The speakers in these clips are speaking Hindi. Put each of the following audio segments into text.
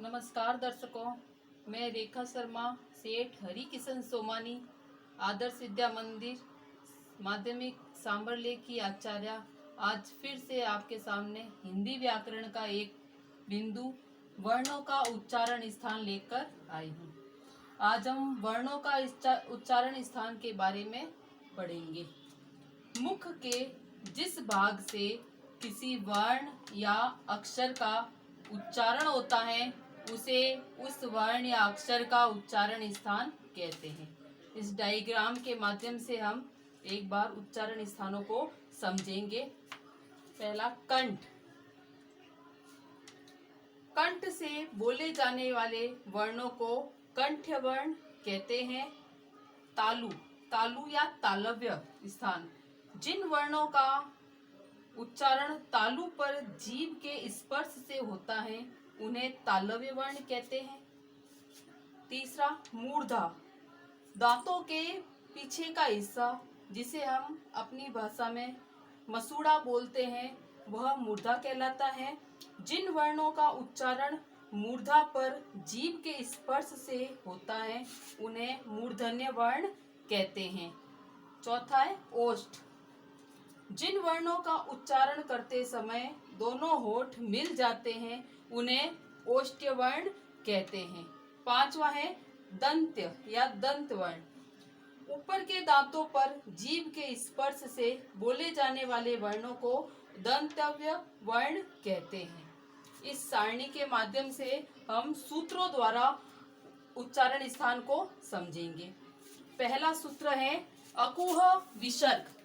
नमस्कार दर्शकों, मैं रेखा शर्मा, सेठ हरि किशन सोमानी, आदर्श विद्या मंदिर माध्यमिक सांबरले की आचार्य, आज फिर से आपके सामने हिंदी व्याकरण का एक बिंदु वर्णों का उच्चारण स्थान लेकर आई हूँ। आज हम वर्णों का उच्चारण स्थान के बारे में पढ़ेंगे। मुख के जिस भाग से किसी वर्ण या अक्षर का उच्चारण होता है उसे उस वर्ण या अक्षर का उच्चारण स्थान कहते हैं। इस डायग्राम के माध्यम से हम एक बार उच्चारण स्थानों को समझेंगे। पहला कंठ। कंठ से बोले जाने वाले वर्णों को कंठ्य वर्ण कहते हैं। तालु, तालु या तालव्य स्थान, जिन वर्णों का उच्चारण तालु पर जीभ के स्पर्श से होता है उन्हें तालव्य वर्ण कहते हैं। तीसरा, मूर्धा, दांतों के पीछे का हिस्सा जिसे हम अपनी भाषा में मसूड़ा बोलते हैं वह मूर्धा कहलाता है। जिन वर्णों का उच्चारण मूर्धा पर जीभ के स्पर्श से होता है उन्हें मूर्धन्य वर्ण कहते हैं। चौथा है ओष्ठ। जिन वर्णों का उच्चारण करते समय दोनों होठ मिल जाते हैं उन्हें ओष्ठ्य वर्ण कहते हैं। पांचवा है दंत्य या दंत वर्ण। ऊपर के दांतों पर जीभ के स्पर्श से बोले जाने वाले वर्णों को दंतव्य वर्ण कहते हैं। इस सारणी के माध्यम से हम सूत्रों द्वारा उच्चारण स्थान को समझेंगे। पहला सूत्र है अकुह विसर्ग।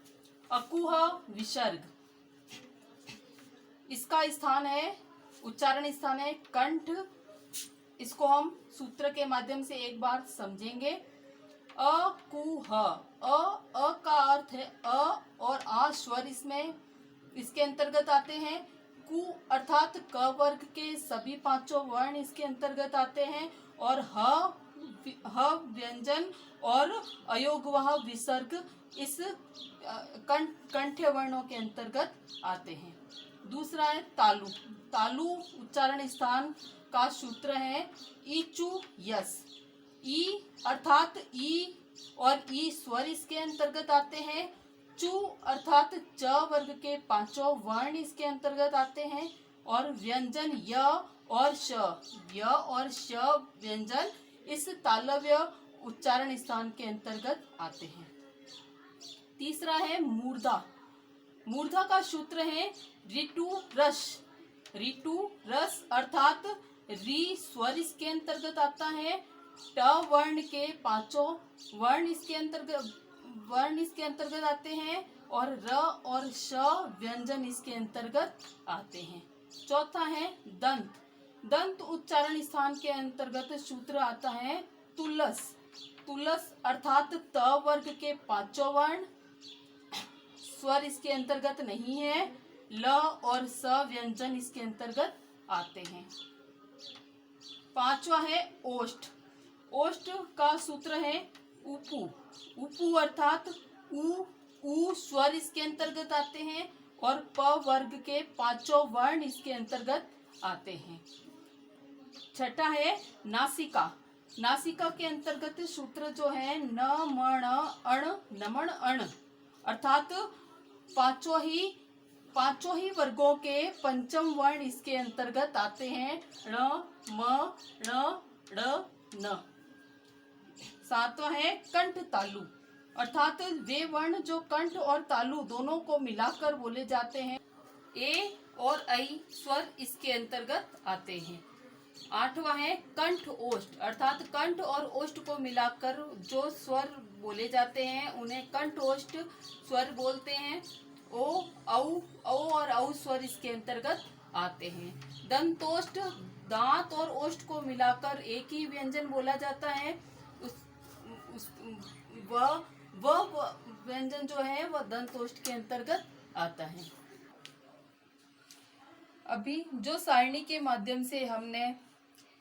अकुह विसर्ग, इसका स्थान है, उच्चारण स्थान है कंठ। इसको हम सूत्र के माध्यम से एक बार समझेंगे। अकुह, अ का अर्थ है अ और आ स्वर इसमें इसके अंतर्गत आते हैं। कु अर्थात क वर्ग के सभी पांचों वर्ण इसके अंतर्गत आते हैं। और ह व्यंजन और अयोगवाह विसर्ग इस कंठ्य वर्णों के अंतर्गत आते हैं। दूसरा है तालु। तालु उच्चारण स्थान का सूत्र है ईचु यस। ई अर्थात ई और ई स्वर इसके अंतर्गत आते हैं। चु अर्थात च वर्ग के पांचों वर्ण इसके अंतर्गत आते हैं। और व्यंजन य और श, य और श व्यंजन इस तालव्य उच्चारण स्थान के अंतर्गत आते हैं। तीसरा है मूर्धा। मूर्धा का सूत्र है ऋतु रस। ऋतु रस अर्थात री स्वर इसके अंतर्गत आता है। ट वर्ण के पांचों वर्ण इसके अंतर्गत आते हैं। और र और श व्यंजन इसके अंतर्गत आते हैं। चौथा है दंत। दंत उच्चारण स्थान के अंतर्गत सूत्र आता है तुलस। तुलस अर्थात त वर्ग के पांचों वर्ण स्वर इसके अंतर्गत नहीं है। ल और स व्यंजन इसके अंतर्गत आते हैं। पांचवा है ओष्ठ। ओष्ठ का सूत्र है उपु। उपु अर्थात उ स्वर इसके अंतर्गत आते हैं। और प वर्ग के पांचों वर्ण इसके अंतर्गत आते हैं। छठा है नासिका। नासिका के अंतर्गत सूत्र जो है न मण अण नमण अण अर्थात पांचों ही वर्गों के पंचम वर्ण इसके अंतर्गत आते हैं। ण म ण ड़ न। सातवां है कंठ तालु अर्थात वे वर्ण जो कंठ और तालु दोनों को मिलाकर बोले जाते हैं। ए और ऐ स्वर इसके अंतर्गत आते हैं। आठवां है कंठ ओष्ठ अर्थात कंठ और ओष्ठ को मिलाकर जो स्वर बोले जाते हैं उन्हें कंठ ओष्ठ स्वर बोलते हैं। ओ औ और औ स्वर इसके अंतर्गत आते हैं। दंतोष्ठ, दांत और ओष्ठ को मिलाकर एक ही व्यंजन बोला जाता है। वह व्यंजन जो है वह दंतोष्ठ के अंतर्गत आता है। अभी जो सारणी के माध्यम से हमने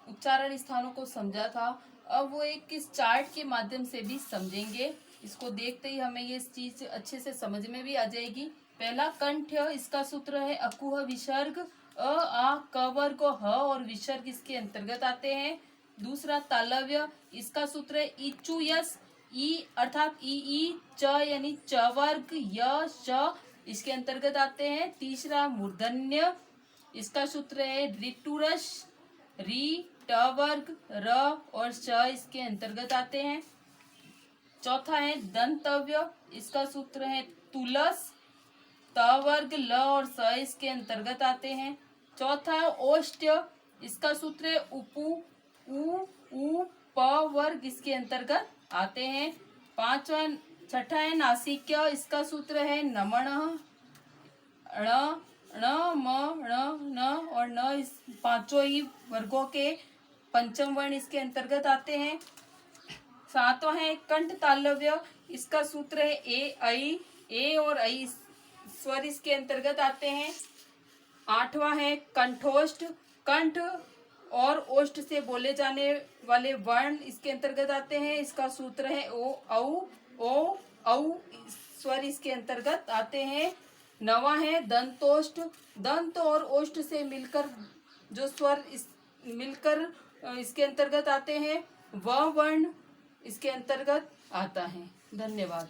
उच्चारण स्थानों को समझा था, अब वो एक किस चार्ट के माध्यम से भी समझेंगे। इसको देखते ही हमें ये चीज अच्छे से समझ में भी आ जाएगी। पहला कंठ, इसका सूत्र है अकुह विसर्ग। आ क वर्ग को ह और विसर्ग इसके अंतर्गत आते हैं। दूसरा तालव्य, इसका सूत्र है इचु यस, ई अर्थात ई च यानी च वर्ग, य श इसके अंतर्गत आते हैं। तीसरा मूर्धन्य, इसका सूत्र है ऋतुरस, री ट वर्ग, र और श इसके अंतर्गत आते हैं। चौथा है दंतव्य, इसका सूत्र है तुलस, त वर्ग, ल और स इसके अंतर्गत आते हैं। चौथा है ओष्ठ्य, इसका सूत्र है उपु, उ प वर्ग इसके अंतर्गत आते हैं। छठा है नासिक्य, इसका सूत्र है नमण, ण ण म ण न और न, इस पांचों ही वर्गों के पंचम वर्ण इसके अंतर्गत आते हैं। सातवां है कंठ तालव्य, इसका सूत्र है ए और ऐ स्वर इसके अंतर्गत आते हैं। आठवां है कंठोष्ठ, कंठ और ओष्ठ से बोले जाने वाले वर्ण इसके अंतर्गत आते हैं। इसका सूत्र है ओ औ स्वर इसके अंतर्गत आते हैं। नवा है दंतोष्ठ, दंत और ओष्ठ से मिलकर जो स्वर मिलकर इसके अंतर्गत आते हैं, वह वर्ण इसके अंतर्गत आता है। धन्यवाद।